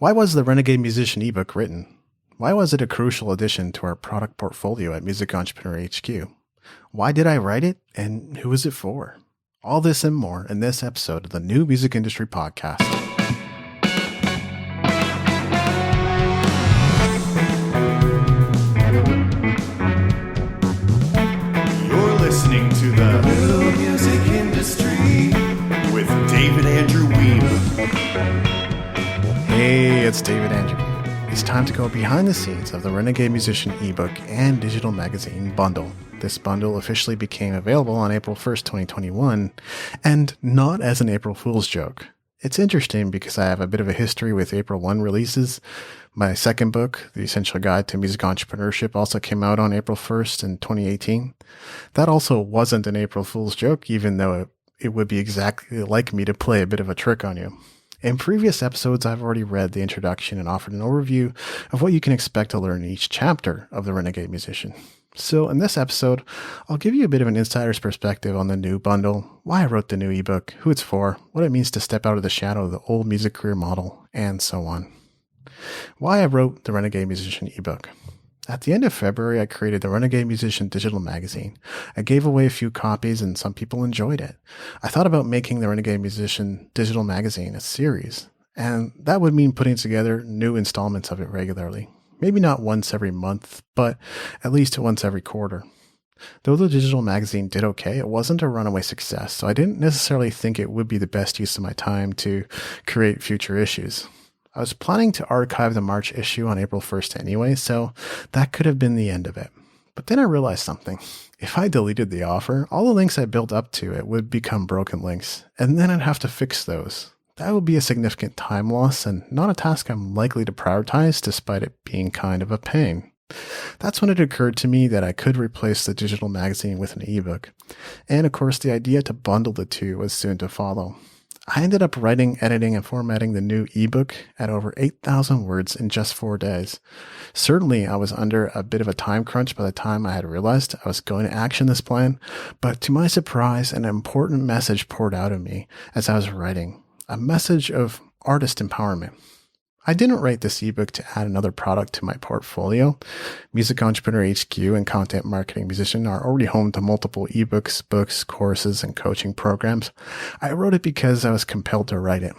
Why was the Renegade Musician ebook written? Why was it a crucial addition to our product portfolio at Music Entrepreneur HQ? Why did I write it, and who is it for? All this and more in this episode of the New Music Industry Podcast. You're listening to the New Music Industry with David Andrew Wiebe. Hey, it's David Andrew. It's time to go behind the scenes of the Renegade Musician ebook and digital magazine bundle. This bundle officially became available on April 1st, 2021, and not as an April Fool's joke. It's interesting because I have a bit of a history with April 1 releases. My second book, The Essential Guide to Music Entrepreneurship, also came out on April 1st in 2018. That also wasn't an April Fool's joke, even though it would be exactly like me to play a bit of a trick on you. In previous episodes, I've already read the introduction and offered an overview of what you can expect to learn in each chapter of the Renegade Musician. So in this episode, I'll give you a bit of an insider's perspective on the new bundle, why I wrote the new ebook, who it's for, what it means to step out of the shadow of the old music career model, and so on. Why I wrote the Renegade Musician ebook. At the end of February, I created the Renegade Musician digital magazine. I gave away a few copies and some people enjoyed it. I thought about making the Renegade Musician digital magazine a series, and that would mean putting together new installments of it regularly. Maybe not once every month, but at least once every quarter. Though the digital magazine did okay, it wasn't a runaway success, so I didn't necessarily think it would be the best use of my time to create future issues. I was planning to archive the March issue on April 1st anyway, so that could have been the end of it. But then I realized something. If I deleted the offer, all the links I built up to it would become broken links, and then I'd have to fix those. That would be a significant time loss and not a task I'm likely to prioritize despite it being kind of a pain. That's when it occurred to me that I could replace the digital magazine with an ebook. And of course, the idea to bundle the two was soon to follow. I ended up writing, editing, and formatting the new ebook at over 8,000 words in just 4 days. Certainly, I was under a bit of a time crunch by the time I had realized I was going to action this plan, but to my surprise, an important message poured out of me as I was writing, a message of artist empowerment. I didn't write this ebook to add another product to my portfolio. Music Entrepreneur HQ and Content Marketing Musician are already home to multiple ebooks, books, courses, and coaching programs. I wrote it because I was compelled to write it.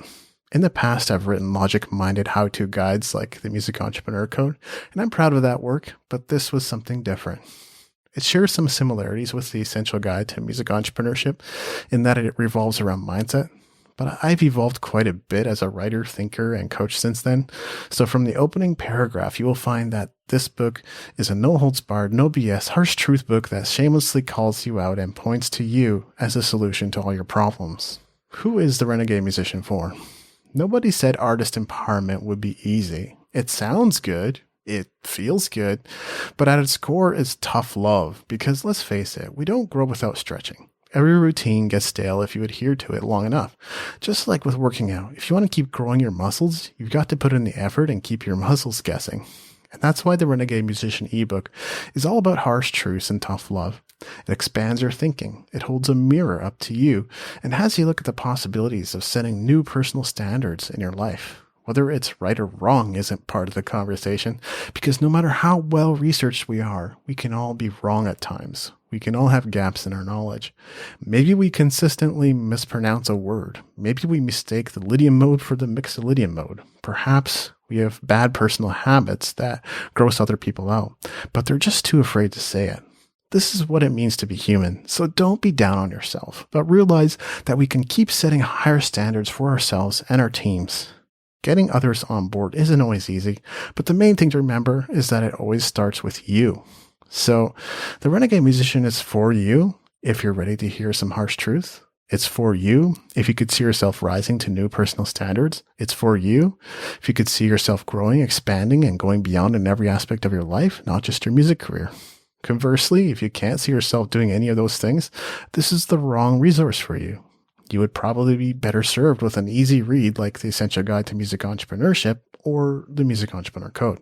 In the past, I've written logic-minded how-to guides like the Music Entrepreneur Code, and I'm proud of that work, but this was something different. It shares some similarities with the Essential Guide to Music Entrepreneurship in that it revolves around mindset. But I've evolved quite a bit as a writer, thinker, and coach since then. So from the opening paragraph, you will find that this book is a no-holds-barred, no BS, harsh truth book that shamelessly calls you out and points to you as a solution to all your problems. Who is the Renegade Musician for? Nobody said artist empowerment would be easy. It sounds good. It feels good. But at its core is tough love because let's face it, we don't grow without stretching. Every routine gets stale if you adhere to it long enough. Just like with working out, if you want to keep growing your muscles, you've got to put in the effort and keep your muscles guessing. And that's why the Renegade Musician ebook is all about harsh truths and tough love. It expands your thinking. It holds a mirror up to you and has you look at the possibilities of setting new personal standards in your life. Whether it's right or wrong isn't part of the conversation because no matter how well researched we are, we can all be wrong at times. We can all have gaps in our knowledge. Maybe we consistently mispronounce a word. Maybe we mistake the Lydian mode for the Mixolydian mode. Perhaps we have bad personal habits that gross other people out, but they're just too afraid to say it. This is what it means to be human, so don't be down on yourself, but realize that we can keep setting higher standards for ourselves and our teams. Getting others on board isn't always easy, but the main thing to remember is that it always starts with you. So the Renegade Musician is for you if you're ready to hear some harsh truth. It's for you if you could see yourself rising to new personal standards. It's for you if you could see yourself growing, expanding, and going beyond in every aspect of your life, not just your music career. Conversely, if you can't see yourself doing any of those things, this is the wrong resource for you. You would probably be better served with an easy read like The Essential Guide to Music Entrepreneurship or the Music Entrepreneur Code.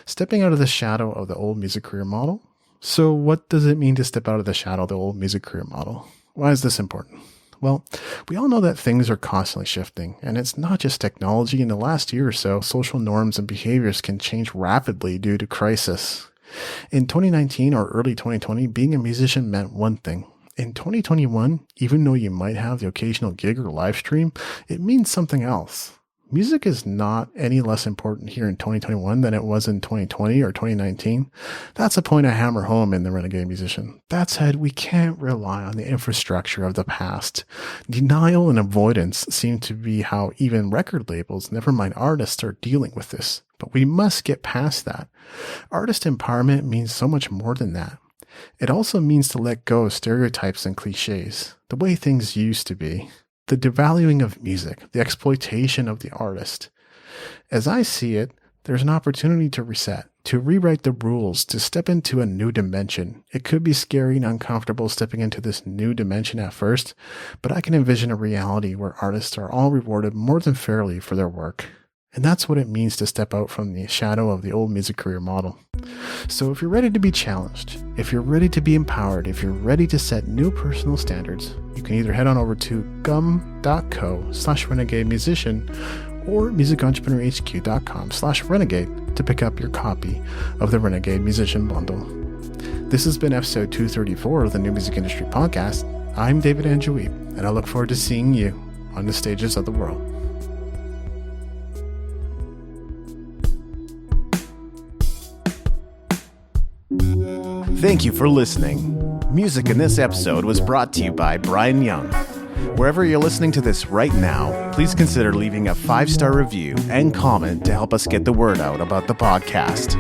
Stepping out of the shadow of the old music career model. So what does it mean to step out of the shadow of the old music career model? Why is this important? Well, we all know that things are constantly shifting, and it's not just technology. In the last year or so, social norms and behaviors can change rapidly due to crisis. In 2019 or early 2020, being a musician meant one thing. In 2021, even though you might have the occasional gig or live stream, it means something else. Music is not any less important here in 2021 than it was in 2020 or 2019. That's a point I hammer home in The Renegade Musician. That said, we can't rely on the infrastructure of the past. Denial and avoidance seem to be how even record labels, never mind artists, are dealing with this. But we must get past that. Artist empowerment means so much more than that. It also means to let go of stereotypes and cliches, the way things used to be, the devaluing of music, the exploitation of the artist. As I see it, there's an opportunity to reset, to rewrite the rules, to step into a new dimension. It could be scary and uncomfortable stepping into this new dimension at first, but I can envision a reality where artists are all rewarded more than fairly for their work. And that's what it means to step out from the shadow of the old music career model. So if you're ready to be challenged, if you're ready to be empowered, if you're ready to set new personal standards, you can either head on over to gum.co/renegade musician or musicentrepreneurhq.com/renegade to pick up your copy of the Renegade Musician Bundle. This has been episode 234 of the New Music Industry Podcast. I'm David Andrew Wiebe, and I look forward to seeing you on the stages of the world. Thank you for listening. Music in this episode was brought to you by Brian Young. Wherever you're listening to this right now, please consider leaving a 5-star review and comment to help us get the word out about the podcast.